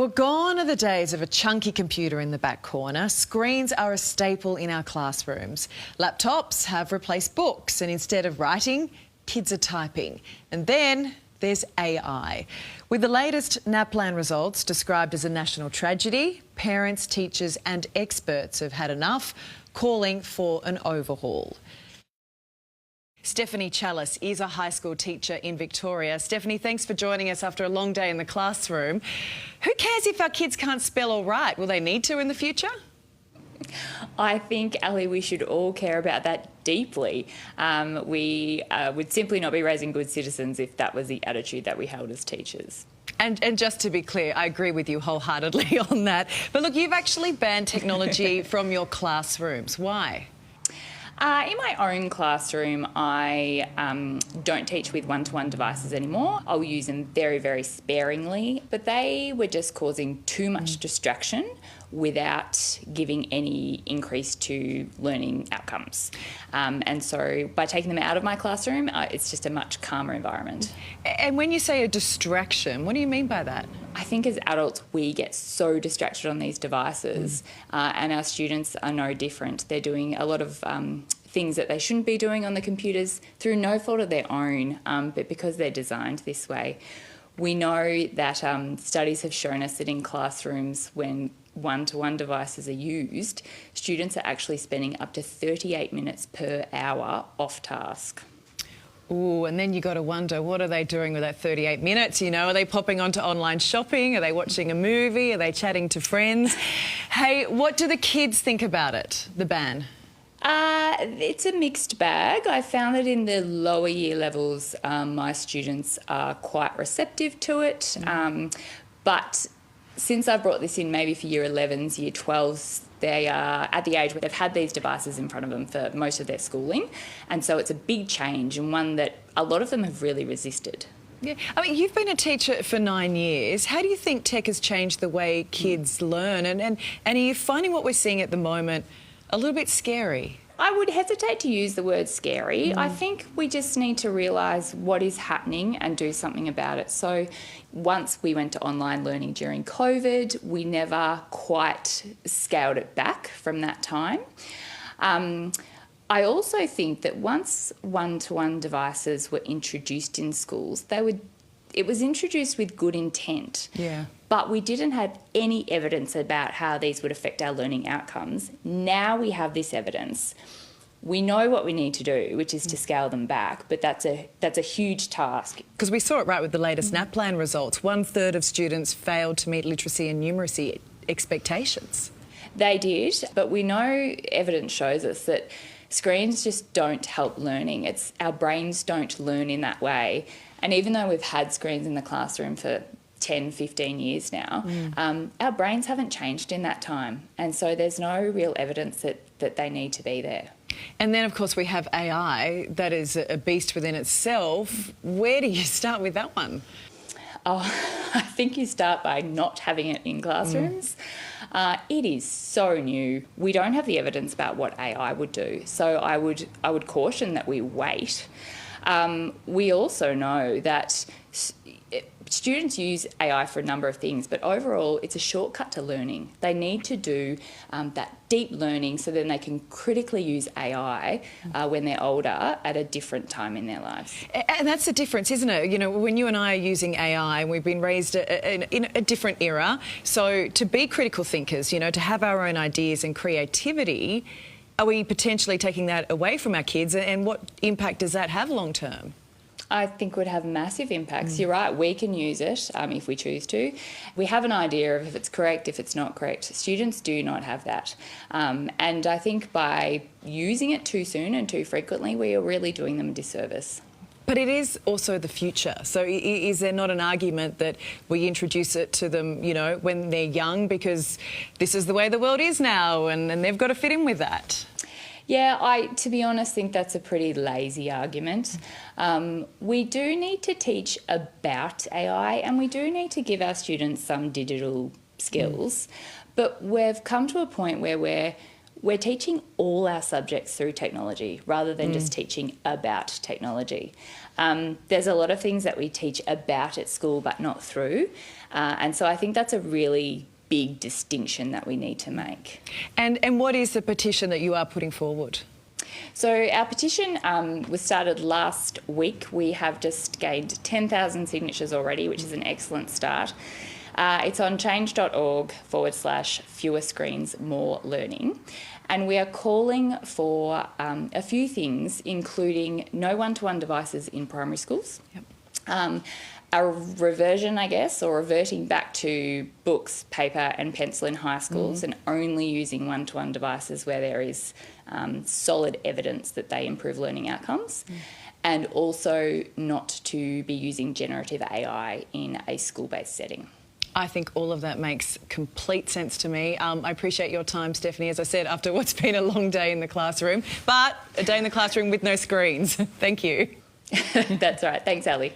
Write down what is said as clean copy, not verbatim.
Well, gone are the days of a chunky computer in the back corner. Screens are a staple in our classrooms. Laptops have replaced books, and instead of writing, kids are typing. And then there's AI. With the latest NAPLAN results described as a national tragedy, parents, teachers and experts have had enough, calling for an overhaul. Steph Challis is a high school teacher in Victoria. Stephanie, thanks for joining us after a long day in the classroom. Who cares if our kids can't spell or write? Will they need to in the future? I think, Ali, we should all care about that deeply. We would simply not be raising good citizens if that was the attitude that we held as teachers. And just to be clear, I agree with you wholeheartedly on that. But look, you've actually banned technology from your classrooms. Why? In my own classroom, I don't teach with one-to-one devices anymore. I'll use them very, very sparingly, but they were just causing too much distraction without giving any increase to learning outcomes. And so by taking them out of my classroom, it's just a much calmer environment. And when you say a distraction, what do you mean by that? I think as adults we get so distracted on these devices and our students are no different. They're doing a lot of things that they shouldn't be doing on the computers through no fault of their own, but because they're designed this way. We know that studies have shown us that in classrooms when one-to-one devices are used, students are actually spending up to 38 minutes per hour off task. Ooh, and then you got to wonder, what are they doing with that 38 minutes? You know, are they popping onto online shopping? Are they watching a movie? Are they chatting to friends? Hey, what do the kids think about it, the ban? It's a mixed bag. I found that in the lower year levels, my students are quite receptive to it. But since I've brought this in maybe for year 11s, year 12s, they are at the age where they've had these devices in front of them for most of their schooling. And so it's a big change and one that a lot of them have really resisted. Yeah, I mean, you've been a teacher for 9 years. How do you think tech has changed the way kids learn? And are you finding what we're seeing at the moment a little bit scary? I would hesitate to use the word scary. I think we just need to realise what is happening and do something about it. So once we went to online learning during COVID, we never quite scaled it back from that time. I also think that once one-to-one devices were introduced in schools, it was introduced with good intent. Yeah. But we didn't have any evidence about how these would affect our learning outcomes. Now we have this evidence. We know what we need to do, which is to scale them back, but that's a huge task. Because we saw it right with the latest NAPLAN results. 1/3 of students failed to meet literacy and numeracy expectations. They did, but we know evidence shows us that screens just don't help learning. Our brains don't learn in that way. And even though we've had screens in the classroom for 10, 15 years now, our brains haven't changed in that time. And so there's no real evidence that they need to be there. And then, of course, we have AI. That is a beast within itself. Where do you start with that one? Oh, I think you start by not having it in classrooms. It is so new. We don't have the evidence about what AI would do. So I would caution that we wait. We also know that students use AI for a number of things, but overall it's a shortcut to learning. They need to do that deep learning so then they can critically use AI when they're older at a different time in their lives. And that's the difference, isn't it? You know, when you and I are using AI, we've been raised in a different era. So to be critical thinkers, you know, to have our own ideas and creativity, are we potentially taking that away from our kids, and what impact does that have long term? I think would have massive impacts. You're right, we can use it if we choose to. We have an idea of if it's correct, if it's not correct. Students do not have that. And I think by using it too soon and too frequently, we are really doing them a disservice. But it is also the future. So is there not an argument that we introduce it to them, you know, when they're young, because this is the way the world is now and they've got to fit in with that? Yeah, I, to be honest, think that's a pretty lazy argument. We do need to teach about AI and we do need to give our students some digital skills, but we've come to a point where we're teaching all our subjects through technology rather than just teaching about technology. There's a lot of things that we teach about at school but not through. And so I think that's a really big distinction that we need to make. And what is the petition that you are putting forward? So our petition was started last week. We have just gained 10,000 signatures already, which is an excellent start. It's on change.org/fewer screens, more learning. And we are calling for a few things, including no one-to-one devices in primary schools. Yep. A reversion, I guess, or reverting back to books, paper and pencil in high schools and only using one-to-one devices where there is solid evidence that they improve learning outcomes. And also not to be using generative AI in a school-based setting. I think all of that makes complete sense to me. I appreciate your time, Stephanie, as I said, after what's been a long day in the classroom, but a day in the classroom with no screens. Thank you. That's right. Thanks, Ali.